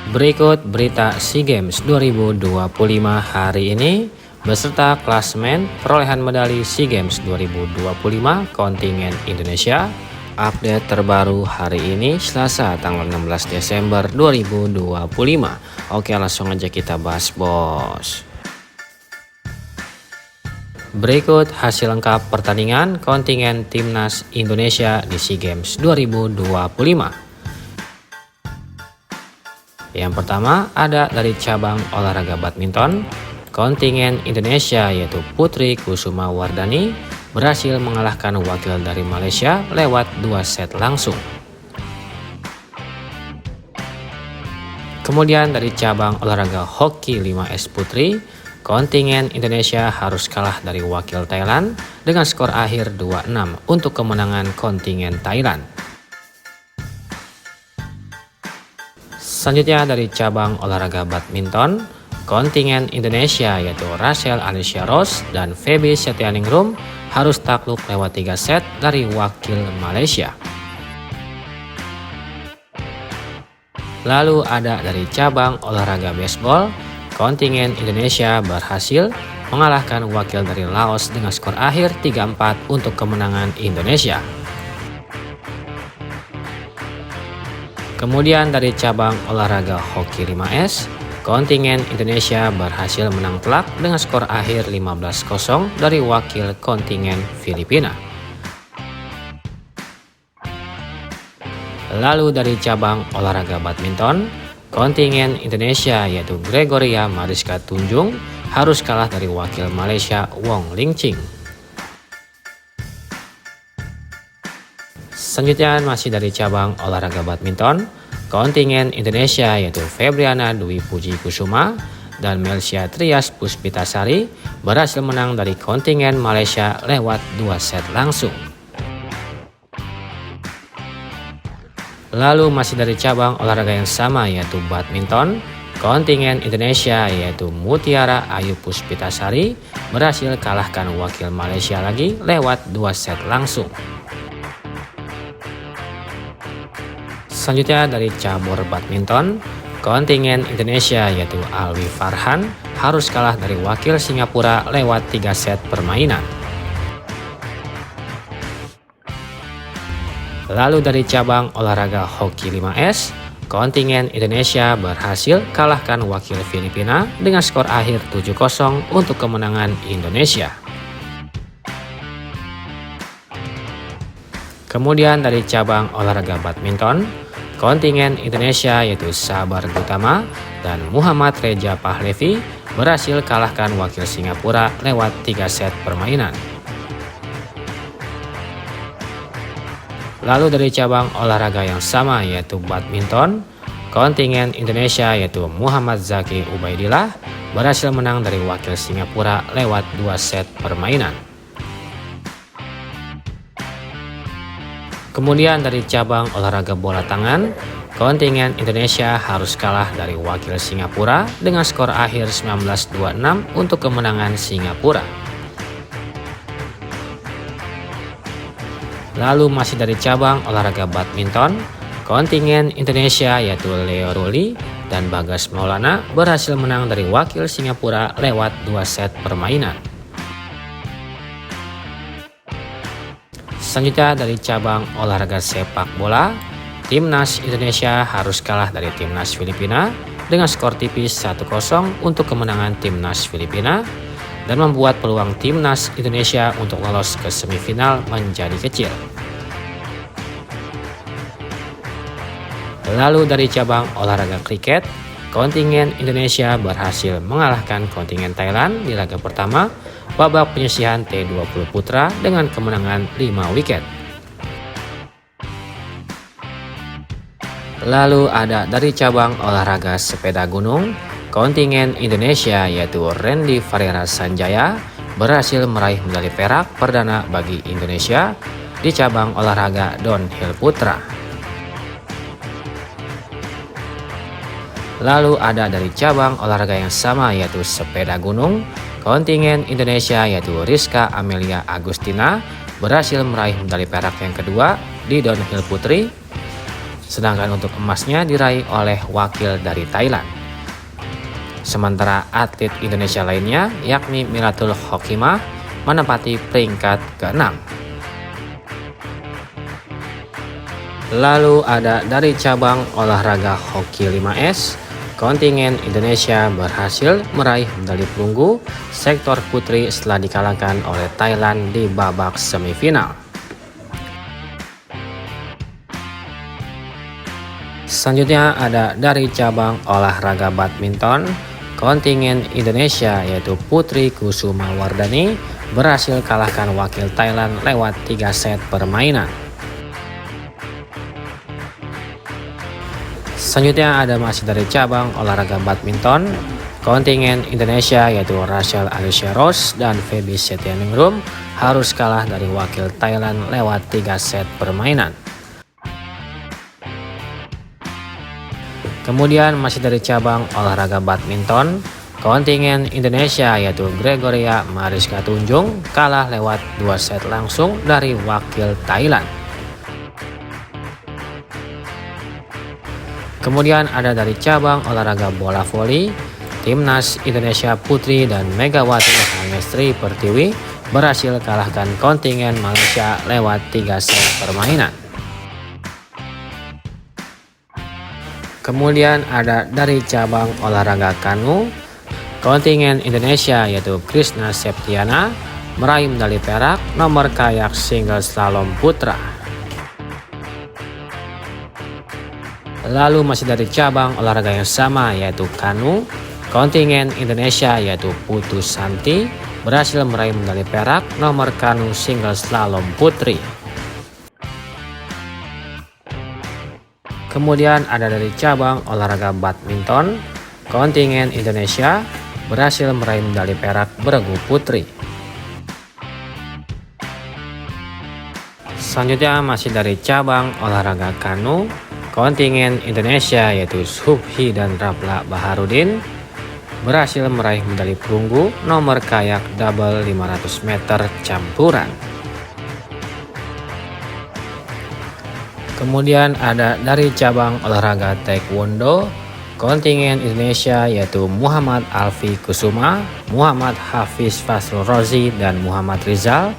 Berikut berita SEA Games 2025 hari ini beserta klasemen perolehan medali SEA Games 2025 kontingen Indonesia. Update terbaru hari ini Selasa tanggal 16 Desember 2025. Oke, langsung aja kita bahas, bos. Berikut hasil lengkap pertandingan kontingen timnas Indonesia di SEA Games 2025. Yang pertama ada dari cabang olahraga badminton. Kontingen Indonesia yaitu Putri Kusuma Wardani berhasil mengalahkan wakil dari Malaysia lewat 2 set langsung. Kemudian dari cabang olahraga hoki 5S putri, kontingen Indonesia harus kalah dari wakil Thailand dengan skor akhir 2-6 untuk kemenangan kontingen Thailand. Selanjutnya dari cabang olahraga badminton, kontingen Indonesia yaitu Rachel Alicia Rose dan Feby Setianingrum harus takluk lewat 3 set dari wakil Malaysia. Lalu ada dari cabang olahraga baseball, kontingen Indonesia berhasil mengalahkan wakil dari Laos dengan skor akhir 3-4 untuk kemenangan Indonesia. Kemudian dari cabang olahraga hoki 5S, kontingen Indonesia berhasil menang telak dengan skor akhir 15-0 dari wakil kontingen Filipina. Lalu dari cabang olahraga badminton, kontingen Indonesia yaitu Gregoria Mariska Tunjung harus kalah dari wakil Malaysia Wong Ling Ching. Selanjutnya masih dari cabang olahraga badminton, kontingen Indonesia yaitu Febriana Dwi Puji Kusuma dan Melsia Trias Puspitasari berhasil menang dari kontingen Malaysia lewat 2 set langsung. Lalu masih dari cabang olahraga yang sama yaitu badminton, kontingen Indonesia yaitu Mutiara Ayu Puspitasari berhasil kalahkan wakil Malaysia lagi lewat 2 set langsung. Selanjutnya dari cabur badminton, kontingen Indonesia yaitu Alwi Farhan harus kalah dari wakil Singapura lewat 3 set permainan. Lalu dari cabang olahraga hoki 5S, kontingen Indonesia berhasil kalahkan wakil Filipina dengan skor akhir 7-0 untuk kemenangan Indonesia. Kemudian dari cabang olahraga badminton, kontingen Indonesia yaitu Sabar Gutama dan Muhammad Reja Pahlevi berhasil kalahkan wakil Singapura lewat 3 set permainan. Lalu dari cabang olahraga yang sama yaitu badminton, kontingen Indonesia yaitu Muhammad Zaki Ubaidillah berhasil menang dari wakil Singapura lewat 2 set permainan. Kemudian dari cabang olahraga bola tangan, kontingen Indonesia harus kalah dari wakil Singapura dengan skor akhir 19-26 untuk kemenangan Singapura. Lalu masih dari cabang olahraga badminton, kontingen Indonesia yaitu Leo Ruli dan Bagas Maulana berhasil menang dari wakil Singapura lewat 2 set permainan. Selanjutnya dari cabang olahraga sepak bola, timnas Indonesia harus kalah dari timnas Filipina dengan skor tipis 1-0 untuk kemenangan timnas Filipina dan membuat peluang timnas Indonesia untuk lolos ke semifinal menjadi kecil. Lalu dari cabang olahraga kriket, kontingen Indonesia berhasil mengalahkan kontingen Thailand di laga pertama babak penyisihan T20 Putra dengan kemenangan 5 wiket. Lalu ada dari cabang olahraga sepeda gunung, kontingen Indonesia yaitu Randy Farera Sanjaya berhasil meraih medali perak perdana bagi Indonesia di cabang olahraga downhill putra. Lalu ada dari cabang olahraga yang sama yaitu sepeda gunung, kontingen Indonesia yaitu Rizka Amelia Agustina berhasil meraih medali perak yang kedua di downhill putri. sedangkan untuk emasnya diraih oleh wakil dari Thailand. Sementara atlet Indonesia lainnya yakni Miratul Hokimah menempati peringkat ke-6. Lalu ada dari cabang olahraga hoki 5S, kontingen Indonesia berhasil meraih medali perunggu sektor putri setelah dikalahkan oleh Thailand di babak semifinal. Selanjutnya ada dari cabang olahraga badminton, kontingen Indonesia yaitu Putri Kusuma Wardani berhasil kalahkan wakil Thailand lewat 3 set permainan. Selanjutnya ada masih dari cabang olahraga badminton, kontingen Indonesia yaitu Rachel Alicia Rose dan Feby Setianingrum harus kalah dari wakil Thailand lewat 3 set permainan. Kemudian masih dari cabang olahraga badminton, kontingen Indonesia yaitu Gregoria Mariska Tunjung kalah lewat 2 set langsung dari wakil Thailand. Kemudian ada dari cabang olahraga bola voli, timnas Indonesia Putri dan Megawati Hangestri Pertiwi berhasil kalahkan kontingen Malaysia lewat 3 set permainan. Kemudian ada dari cabang olahraga kanu, kontingen Indonesia yaitu Krishna Septiana meraih medali perak nomor kayak single slalom putra. Lalu masih dari cabang olahraga yang sama yaitu kanu, kontingen Indonesia yaitu Putu Santi berhasil meraih medali perak nomor kanu single slalom putri. Kemudian ada dari cabang olahraga badminton, kontingen Indonesia berhasil meraih medali perak beregu putri. Selanjutnya masih dari cabang olahraga kanu, kontingen Indonesia yaitu Subhi dan Rapla Baharudin berhasil meraih medali perunggu nomor kayak double 500 meter campuran. Kemudian ada dari cabang olahraga taekwondo, kontingen Indonesia yaitu Muhammad Alfi Kusuma, Muhammad Hafiz Fasrul Rozi, dan Muhammad Rizal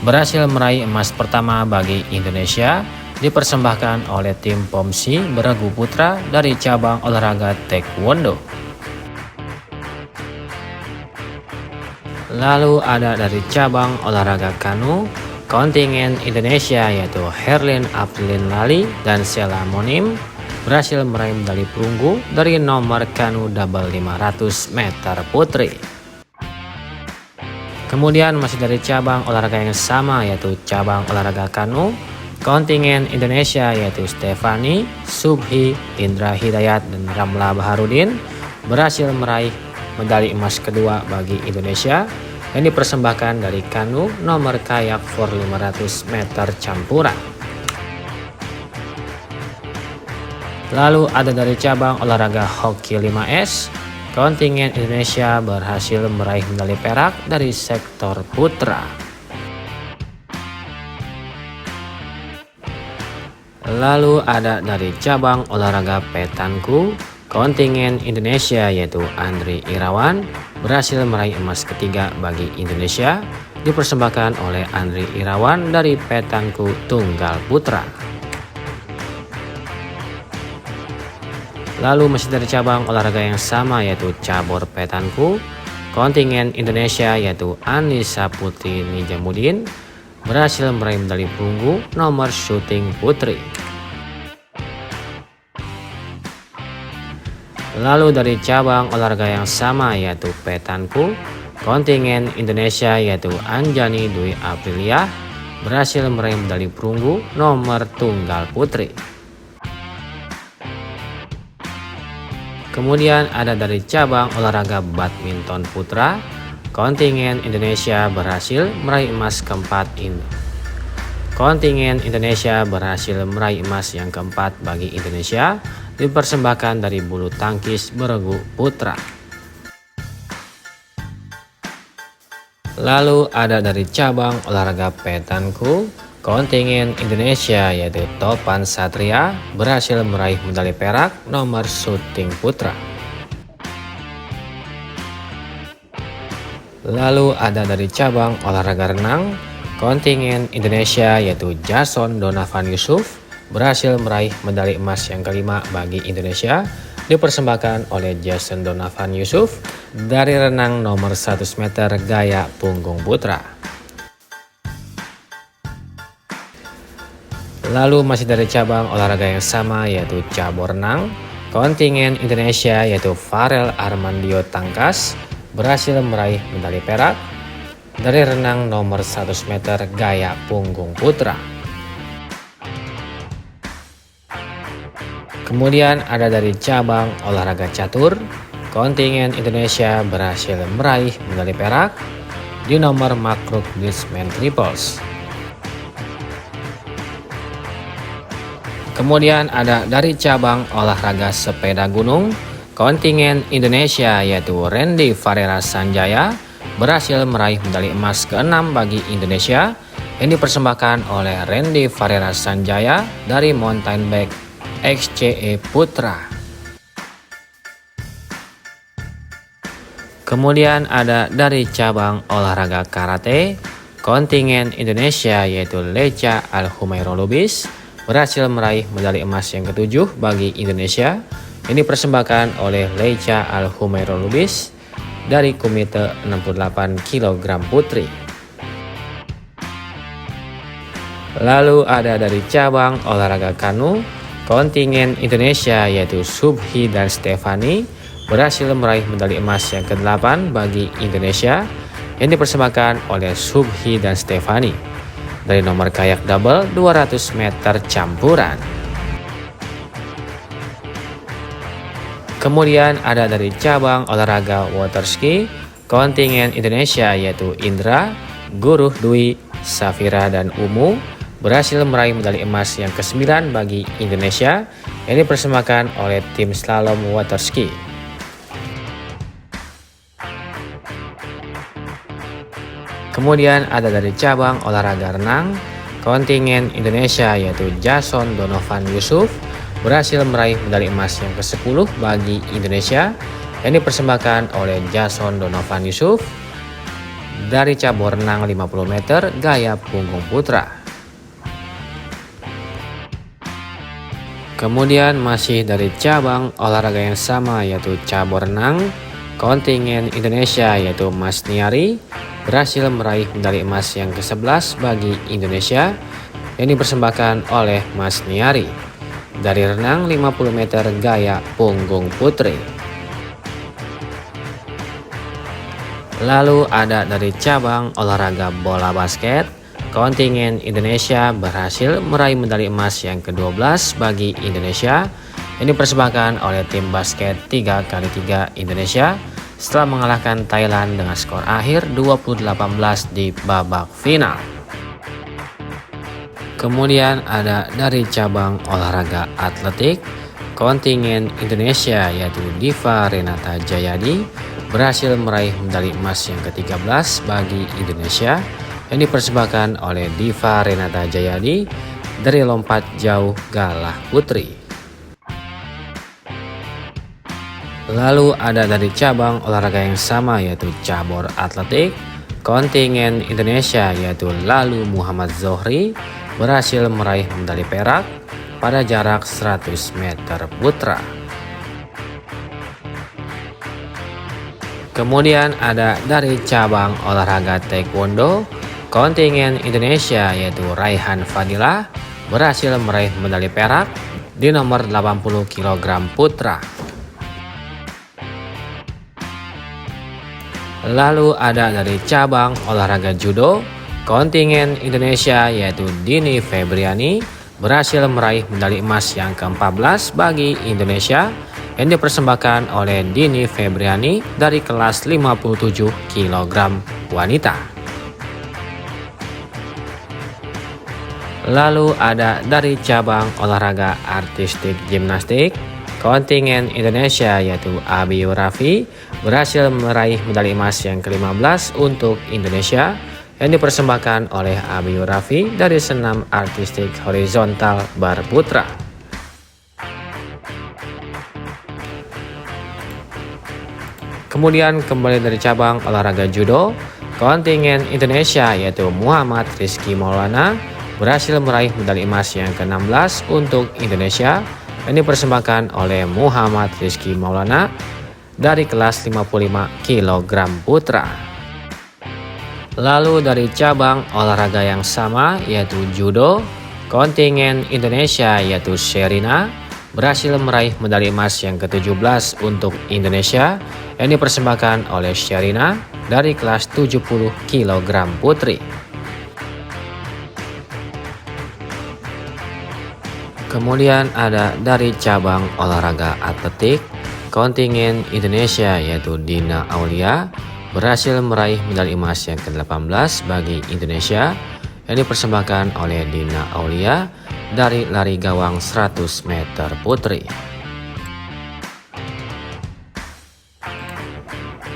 berhasil meraih emas pertama bagi Indonesia dipersembahkan oleh tim Pomsi beregu putra dari cabang olahraga taekwondo. Lalu ada dari cabang olahraga kanu, kontingen Indonesia yaitu Herlin Aprilin Lali dan Sheila Monim berhasil meraih medali perunggu dari nomor kanu double 500 meter putri. Kemudian masih dari cabang olahraga yang sama yaitu cabang olahraga kanu, kontingen Indonesia yaitu Stefani, Subhi, Indra Hidayat, dan Ramla Baharudin berhasil meraih medali emas kedua bagi Indonesia yang dipersembahkan dari kanu nomor kayak for 500 meter campuran. Lalu ada dari cabang olahraga hoki 5S, kontingen Indonesia berhasil meraih medali perak dari sektor putra. Lalu ada dari cabang olahraga petanku, kontingen Indonesia yaitu Andri Irawan berhasil meraih emas ketiga bagi Indonesia dipersembahkan oleh Andri Irawan dari petanku tunggal putra. Lalu masih dari cabang olahraga yang sama yaitu cabur petanku, kontingen Indonesia yaitu Anissa Putri Nijamuddin berhasil meraih medali perunggu nomor syuting putri. Lalu dari cabang olahraga yang sama yaitu petanku, kontingen Indonesia yaitu Anjani Dwi Aprilia berhasil meraih medali perunggu nomor tunggal putri. Kemudian ada dari cabang olahraga badminton putra, kontingen Indonesia berhasil meraih emas keempat ini. Kontingen Indonesia berhasil meraih emas yang keempat bagi Indonesia dipersembahkan dari bulu tangkis beregu putra. Lalu ada dari cabang olahraga petanku, Kontingen Indonesia yaitu Topan Satria berhasil meraih medali perak nomor syuting putra. Lalu ada dari cabang olahraga renang, kontingen Indonesia yaitu Jason Donovan Yusuf berhasil meraih medali emas yang kelima bagi Indonesia, dipersembahkan oleh Jason Donovan Yusuf dari renang nomor 100 meter gaya punggung putra. Lalu masih dari cabang olahraga yang sama yaitu cabur renang, kontingen Indonesia yaitu Farel Armandio Tangkas berhasil meraih medali perak dari renang nomor 100 meter gaya punggung putra. Kemudian ada dari cabang olahraga catur, kontingen Indonesia berhasil meraih medali perak di nomor makruk Bridgeman Triples. Kemudian ada dari cabang olahraga sepeda gunung, kontingen Indonesia yaitu Randy Farera Sanjaya berhasil meraih medali emas ke-6 bagi Indonesia yang dipersembahkan oleh Randy Farera Sanjaya dari mountain bike XCE Putra. Kemudian ada dari cabang olahraga karate, kontingen Indonesia yaitu Lecha Al-Humairolubis berhasil meraih medali emas yang ke-7 bagi Indonesia yang dipersembahkan oleh Lecha Al-Humairolubis dari komite 68 kg putri. Lalu ada dari cabang olahraga kanu, kontingen Indonesia yaitu Subhi dan Stefani berhasil meraih medali emas yang ke-8 bagi Indonesia yang dipersembahkan oleh Subhi dan Stefani dari nomor kayak double 200 meter campuran. Kemudian ada dari cabang olahraga water ski, kontingen Indonesia yaitu Indra, Guruh Dwi, Safira dan Umu berhasil meraih medali emas yang ke-9 bagi Indonesia yang dipersembahkan oleh tim slalom water ski. Kemudian ada dari cabang olahraga renang, kontingen Indonesia yaitu Jason Donovan Yusuf berhasil meraih medali emas yang ke-10 bagi Indonesia yang dipersembahkan oleh Jason Donovan Yusuf dari cabur renang 50 meter gaya punggung putra. Kemudian masih dari cabang olahraga yang sama yaitu cabur renang, kontingen Indonesia yaitu Mas Niari berhasil meraih medali emas yang ke-11 bagi Indonesia yang dipersembahkan oleh Mas Niari dari renang 50 meter gaya punggung putri. Lalu ada dari cabang olahraga bola basket, kontingen Indonesia berhasil meraih medali emas yang ke-12 bagi Indonesia yang dipersembahkan oleh tim basket 3x3 Indonesia setelah mengalahkan Thailand dengan skor akhir 20-18 di babak final. Kemudian ada dari cabang olahraga atletik, kontingen Indonesia yaitu Diva Renata Jayadi berhasil meraih medali emas yang ke-13 bagi Indonesia yang dipersembahkan oleh Diva Renata Jayadi dari lompat jauh galah putri. Lalu ada dari cabang olahraga yang sama yaitu cabur atletik, kontingen Indonesia yaitu Lalu Muhammad Zohri berhasil meraih medali perak pada jarak 100 meter putra. Kemudian ada dari cabang olahraga taekwondo, kontingen Indonesia yaitu Raihan Fadilah berhasil meraih medali perak di nomor 80 kg putra. Lalu ada dari cabang olahraga judo, kontingen Indonesia yaitu Dini Febriani berhasil meraih medali emas yang ke-14 bagi Indonesia yang dipersembahkan oleh Dini Febriani dari kelas 57 kg wanita. Lalu ada dari cabang olahraga artistik gimnastik, kontingen Indonesia yaitu Abi Raffi berhasil meraih medali emas yang ke-15 untuk Indonesia yang dipersembahkan oleh Abiy Raffi dari senam artistik horizontal bar putra. Kemudian kembali dari cabang olahraga judo, kontingen Indonesia yaitu Muhammad Rizky Maulana berhasil meraih medali emas yang ke-16 untuk Indonesia yang dipersembahkan oleh Muhammad Rizky Maulana dari kelas 55 kg putra. Lalu dari cabang olahraga yang sama yaitu judo, kontingen Indonesia yaitu Sherina berhasil meraih medali emas yang ke-17 untuk Indonesia yang dipersembahkan oleh Sherina dari kelas 70 kg putri. Kemudian ada dari cabang olahraga atletik, kontingen Indonesia yaitu Dina Aulia berhasil meraih medali emas yang ke-18 bagi Indonesia yang dipersembahkan oleh Dina Aulia dari lari gawang 100 meter putri.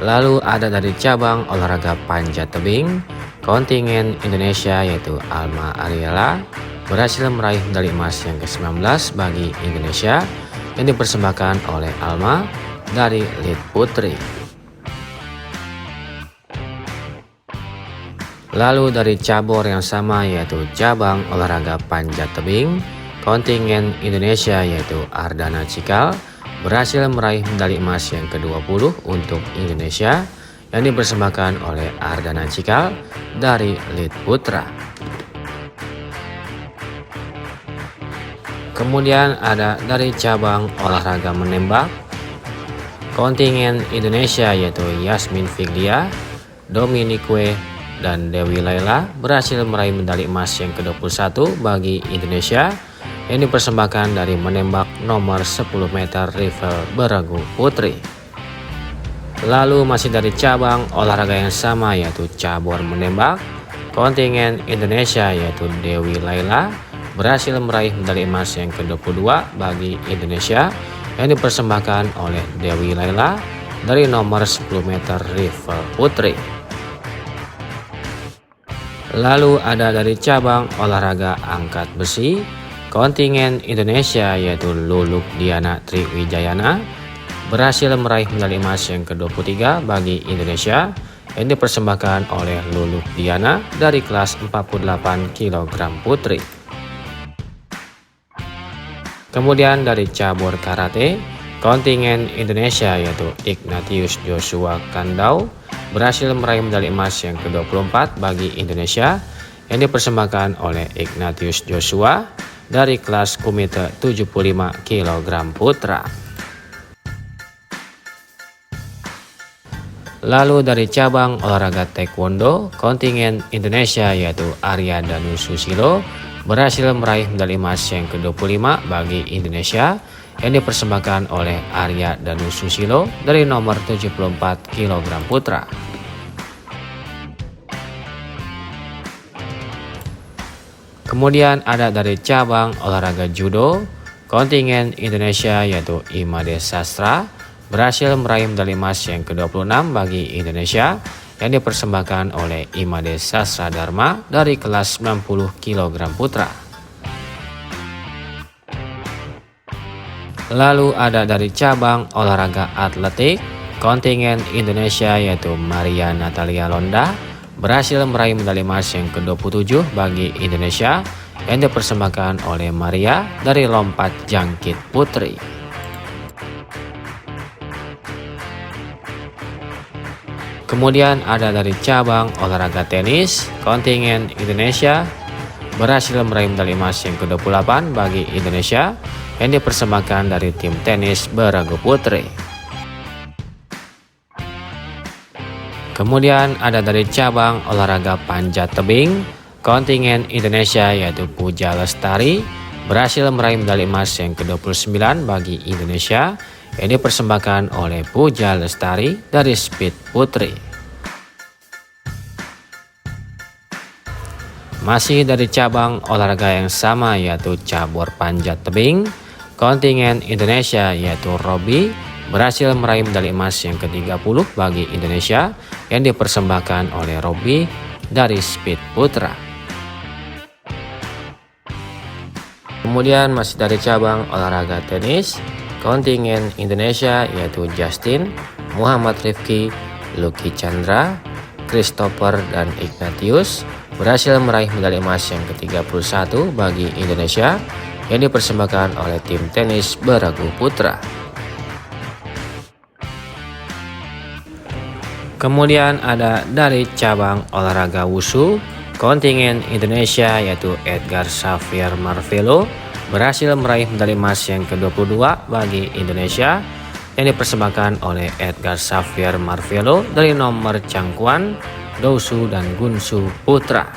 Lalu ada dari cabang olahraga panjat tebing, kontingen Indonesia yaitu Alma Ariela berhasil meraih medali emas yang ke-19 bagi Indonesia yang dipersembahkan oleh Alma dari lead putri. Lalu dari cabur yang sama yaitu cabang olahraga panjat tebing, kontingen Indonesia yaitu Ardana Cikal berhasil meraih medali emas yang ke-20 untuk Indonesia yang dipersembahkan oleh Ardana Cikal dari lead putra. Kemudian ada dari cabang olahraga menembak, kontingen Indonesia yaitu Yasmin Figlia, Dominique dan Dewi Laila berhasil meraih medali emas yang ke-21 bagi Indonesia yang dipersembahkan dari menembak nomor 10 meter rifle beragu putri. Lalu masih dari cabang olahraga yang sama yaitu cabur menembak, kontingen Indonesia yaitu Dewi Laila berhasil meraih medali emas yang ke-22 bagi Indonesia yang dipersembahkan oleh Dewi Laila dari nomor 10 meter rifle putri. Lalu ada dari cabang olahraga angkat besi, kontingen Indonesia yaitu Luluk Diana Triwijayana berhasil meraih medali emas yang ke-23 bagi Indonesia yang dipersembahkan oleh Luluk Diana dari kelas 48 kg putri. Kemudian dari cabur karate, kontingen Indonesia yaitu Ignatius Joshua Kandau berhasil meraih medali emas yang ke-24 bagi Indonesia yang dipersembahkan oleh Ignatius Joshua dari kelas kumite 75 kg putra. Lalu dari cabang olahraga taekwondo, kontingen Indonesia yaitu Arya Danu Susilo berhasil meraih medali emas yang ke-25 bagi Indonesia yang dipersembahkan oleh Arya Danu Susilo dari nomor 74 kg putra. Kemudian ada dari cabang olahraga judo, kontingen Indonesia yaitu Imade Sastra berhasil meraih medali emas yang ke-26 bagi Indonesia yang dipersembahkan oleh Imade Sastra Dharma dari kelas 90 kg putra. Lalu ada dari cabang olahraga atletik, kontingen Indonesia yaitu Maria Natalia Londa berhasil meraih medali emas yang ke-27 bagi Indonesia yang dipersembahkan oleh Maria dari lompat jangkit putri. Kemudian ada dari cabang olahraga tenis, kontingen Indonesia berhasil meraih medali emas yang ke-28 bagi Indonesia yang dipersembahkan dari tim tenis beragu putri. Kemudian ada dari cabang olahraga panjat tebing, kontingen Indonesia yaitu Puja Lestari berhasil meraih medali emas yang ke-29 bagi Indonesia yang dipersembahkan oleh Puja Lestari dari speed putri. Masih dari cabang olahraga yang sama yaitu cabur panjat tebing, kontingen Indonesia yaitu Robi berhasil meraih medali emas yang ke-30 bagi Indonesia yang dipersembahkan oleh Robi dari speed putra. Kemudian masih dari cabang olahraga tenis, kontingen Indonesia yaitu Justin, Muhammad Rifki, Lucky Chandra, Christopher, dan Ignatius berhasil meraih medali emas yang ke-31 bagi Indonesia yang dipersembahkan oleh tim tenis beragu putra. Kemudian ada dari cabang olahraga wushu, kontingen Indonesia yaitu Edgar Xavier Marvelo berhasil meraih medali emas yang ke-22 bagi Indonesia yang dipersembahkan oleh Edgar Xavier Marvelo dari nomor cangkuan, dousu, dan gunsu putra.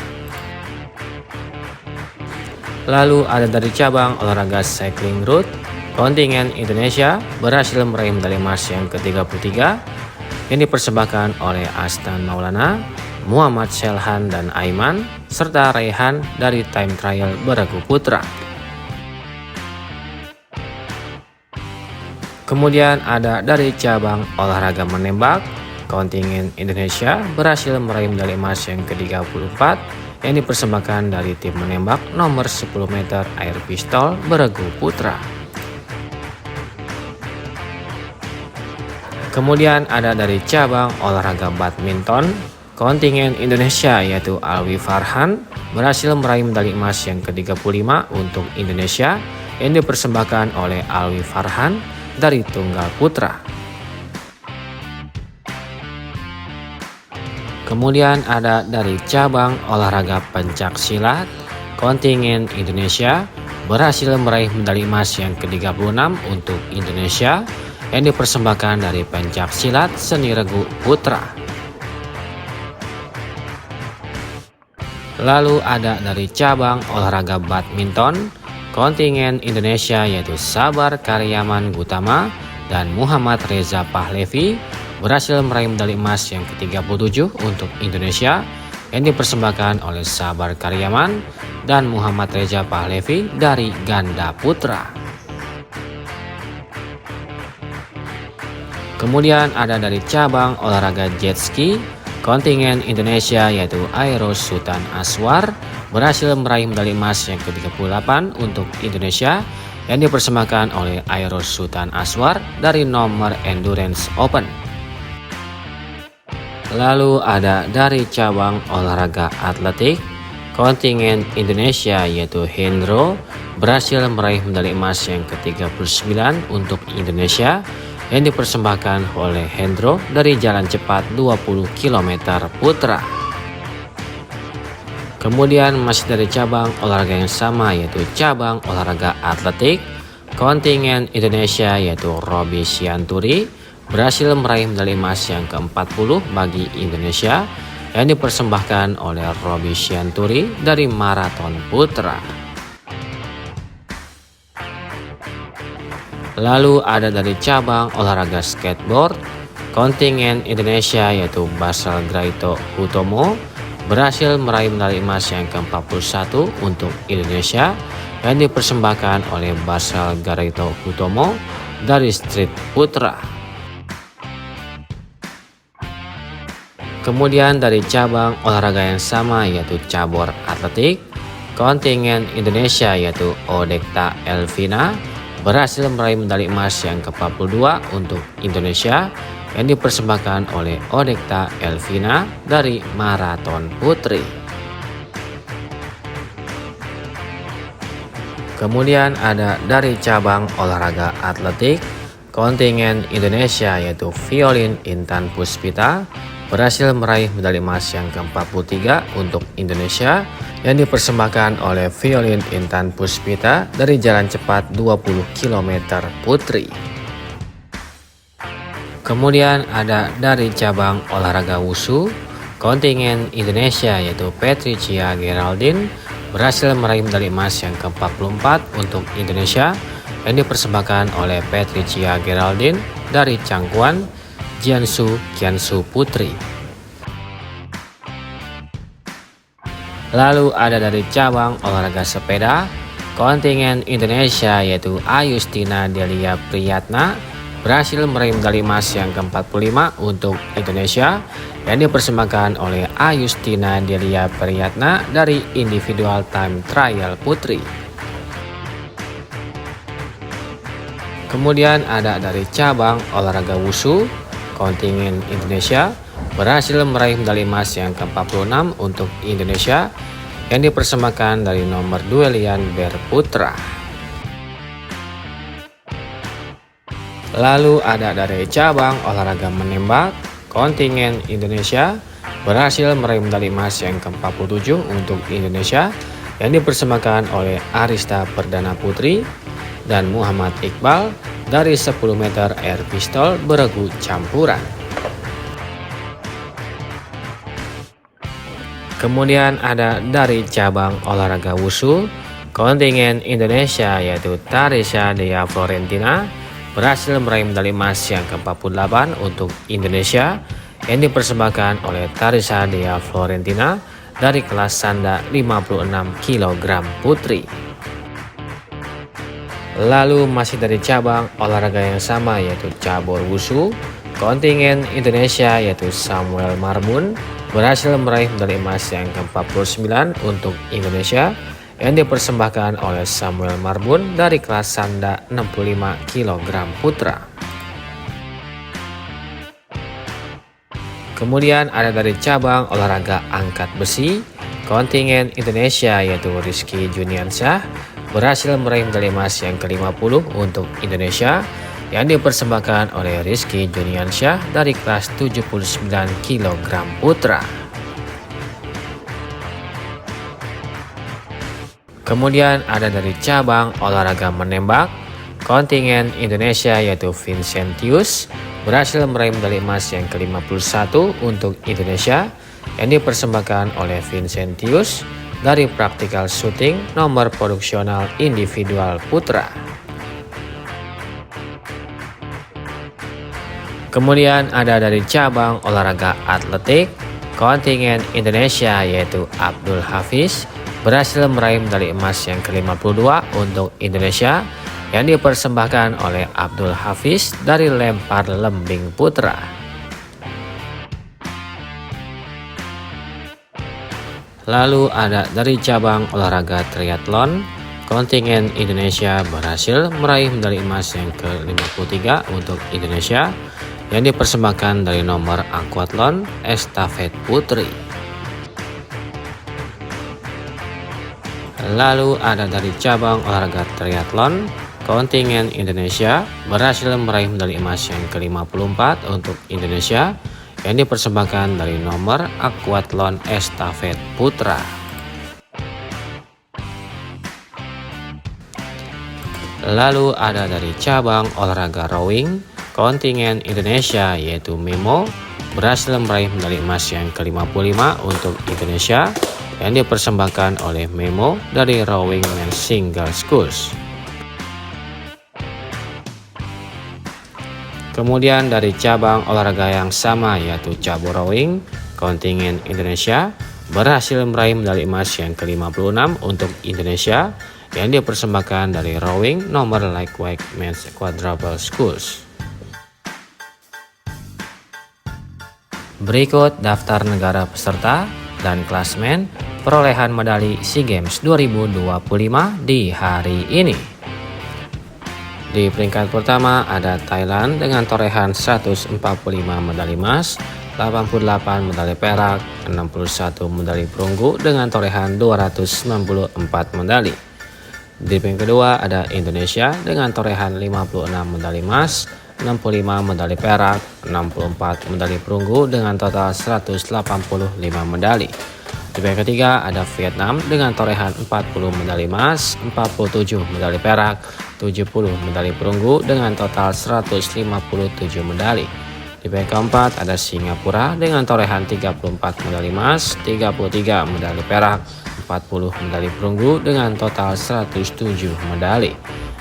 Lalu ada dari cabang olahraga cycling road, kontingen Indonesia berhasil meraih medali emas yang ke-33 yang dipersembahkan oleh Astan Maulana, Muhammad Selhan, dan Aiman, serta Raihan dari time trial beragu putra. Kemudian ada dari cabang olahraga menembak, kontingen Indonesia berhasil meraih medali emas yang ke-34 yang dipersembahkan dari tim menembak nomor 10 meter air pistol beragu putra. Kemudian ada dari cabang olahraga badminton, kontingen Indonesia yaitu Alwi Farhan berhasil meraih medali emas yang ke-35 untuk Indonesia yang dipersembahkan oleh Alwi Farhan dari tunggal putra. Kemudian ada dari cabang olahraga pencak silat, kontingen Indonesia berhasil meraih medali emas yang ke-36 untuk Indonesia yang dipersembahkan dari pencak silat seni regu putra. Lalu ada dari cabang olahraga badminton, kontingen Indonesia yaitu Sabar Karyaman Gutama dan Muhammad Reza Pahlevi berhasil meraih medali emas yang ke-37 untuk Indonesia yang dipersembahkan oleh Sabar Karyaman dan Muhammad Reza Pahlevi dari ganda putra. Kemudian ada dari cabang olahraga jet ski, kontingen Indonesia yaitu Airos Sultan Aswar berhasil meraih medali emas yang ke-38 untuk Indonesia yang dipersembahkan oleh Airos Sultan Aswar dari nomor Endurance Open. Lalu ada dari cabang olahraga atletik, kontingen Indonesia yaitu Hendro berhasil meraih medali emas yang ke-39 untuk Indonesia yang dipersembahkan oleh Hendro dari jalan cepat 20 km putra. Kemudian masih dari cabang olahraga yang sama yaitu cabang olahraga atletik, kontingen Indonesia yaitu Robi Sianturi berhasil meraih medali emas yang ke-40 bagi Indonesia yang dipersembahkan oleh Robi Sianturi dari maraton putra. Lalu ada dari cabang olahraga skateboard, kontingen Indonesia yaitu Basal Graito Hutomo berhasil meraih medali emas yang ke-41 untuk Indonesia yang dipersembahkan oleh Basal Graito Hutomo dari street putra. Kemudian dari cabang olahraga yang sama yaitu cabur atletik, kontingen Indonesia yaitu Odekta Elvina berhasil meraih medali emas yang ke-42 untuk Indonesia yang dipersembahkan oleh Odekta Elvina dari maraton putri. Kemudian ada dari cabang olahraga atletik, kontingen Indonesia yaitu Violin Intan Puspita berhasil meraih medali emas yang ke-43 untuk Indonesia yang dipersembahkan oleh Violin Intan Puspita dari jalan cepat 20 km putri. Kemudian ada dari cabang olahraga wushu, kontingen Indonesia yaitu Patricia Geraldine berhasil meraih medali emas yang ke-44 untuk Indonesia yang dipersembahkan oleh Patricia Geraldine dari cangkuan Jiangsu Qiansu Putri. Lalu ada dari cabang olahraga sepeda, kontingen Indonesia yaitu Ayustina Delia Priyatna berhasil meraih medali emas yang ke-45 untuk Indonesia yang dipersembahkan oleh Ayustina Delia Priyatna dari individual time trial putri. Kemudian ada dari cabang olahraga wushu, kontingen Indonesia berhasil meraih medali emas yang ke-46 untuk Indonesia yang dipersembahkan dari nomor duelian berputra. Lalu ada dari cabang olahraga menembak, kontingen Indonesia berhasil meraih medali emas yang ke-47 untuk Indonesia yang dipersembahkan oleh Arista Perdana Putri dan Muhammad Iqbal dari 10 meter air pistol beregu campuran. Kemudian ada dari cabang olahraga wushu, kontingen Indonesia yaitu Tarisha Dea Florentina berhasil meraih medali emas yang ke-48 untuk Indonesia yang dipersembahkan oleh Tarisha Dea Florentina dari kelas sanda 56 kg putri. Lalu masih dari cabang olahraga yang sama yaitu cabur wushu, kontingen Indonesia yaitu Samuel Marbun berhasil meraih medali emas yang ke-49 untuk Indonesia yang dipersembahkan oleh Samuel Marbun dari kelas sanda 65 kg putra. Kemudian ada dari cabang olahraga angkat besi, kontingen Indonesia yaitu Rizky Juniansyah berhasil meraih medali emas yang ke-50 untuk Indonesia yang dipersembahkan oleh Rizky Juniansyah dari kelas 79 kg putra. Kemudian ada dari cabang olahraga menembak, kontingen Indonesia yaitu Vincentius berhasil meraih medali emas yang ke-51 untuk Indonesia yang dipersembahkan oleh Vincentius dari praktikal shooting nomor produksional individual putra. Kemudian ada dari cabang olahraga atletik, kontingen Indonesia yaitu Abdul Hafiz berhasil meraih medali emas yang ke-52 untuk Indonesia yang dipersembahkan oleh Abdul Hafiz dari lempar lembing putra. Lalu ada dari cabang olahraga triathlon, kontingen Indonesia berhasil meraih medali emas yang ke-53 untuk Indonesia yang dipersembahkan dari nomor aquathlon estafet putri. Lalu ada dari cabang olahraga triathlon, kontingen Indonesia berhasil meraih medali emas yang ke-54 untuk Indonesia yang dipersembahkan dari nomor aquathlon estafet putra. Lalu ada dari cabang olahraga rowing, kontingen Indonesia yaitu Memo berhasil meraih medali emas yang ke-55 untuk Indonesia yang dipersembahkan oleh Memo dari rowing men's single sculls. Kemudian dari cabang olahraga yang sama yaitu cabur rowing, kontingen Indonesia berhasil meraih medali emas yang ke-56 untuk Indonesia yang dipersembahkan dari rowing nomor lightweight men's quadruple sculls. Berikut daftar negara peserta dan klasmen perolehan medali SEA Games 2025 di hari ini. Di peringkat pertama ada Thailand dengan torehan 145 medali emas, 88 medali perak, 61 medali perunggu dengan torehan 294 medali. Di peringkat kedua ada Indonesia dengan torehan 56 medali emas, 65 medali perak, 64 medali perunggu dengan total 185 medali. Di peringkat ketiga ada Vietnam dengan torehan 40 medali emas, 47 medali perak, 70 medali perunggu dengan total 157 medali. Di peringkat keempat ada Singapura dengan torehan 34 medali emas, 33 medali perak, 40 medali perunggu dengan total 107 medali.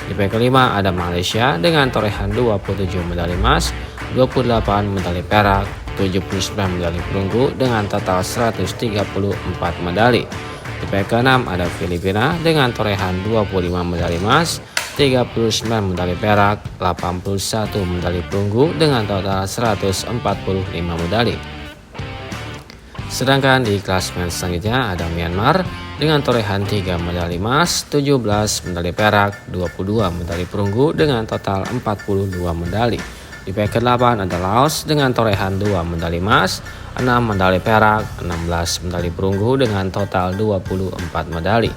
Di peringkat kelima ada Malaysia dengan torehan 27 medali emas, 28 medali perak, 79 medali perunggu dengan total 134 medali. Di peringkat keenam ada Filipina dengan torehan 25 medali emas, 39 medali perak, 81 medali perunggu dengan total 145 medali. Sedangkan di klasemen selanjutnya ada Myanmar dengan torehan 3 medali emas, 17 medali perak, 22 medali perunggu dengan total 42 medali. Di peringkat ke-8 ada Laos dengan torehan 2 medali emas, 6 medali perak, 16 medali perunggu dengan total 24 medali.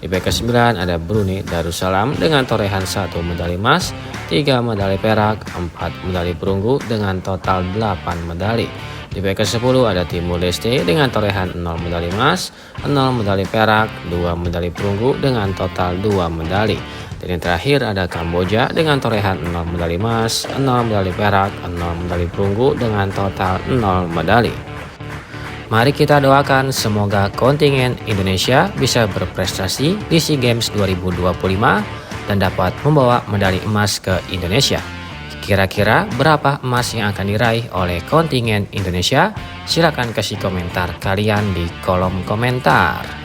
Di peringkat ke-9 ada Brunei Darussalam dengan torehan 1 medali emas, 3 medali perak, 4 medali perunggu dengan total 8 medali. Di peringkat ke-10 ada Timur Leste dengan torehan 0 medali emas, 0 medali perak, 2 medali perunggu dengan total 2 medali. Dan yang terakhir ada Kamboja dengan torehan 0 medali emas, 0 medali perak, 0 medali perunggu dengan total 0 medali. Mari kita doakan semoga kontingen Indonesia bisa berprestasi di SEA Games 2025 dan dapat membawa medali emas ke Indonesia. Kira-kira berapa emas yang akan diraih oleh kontingen Indonesia? Silakan kasih komentar kalian di kolom komentar.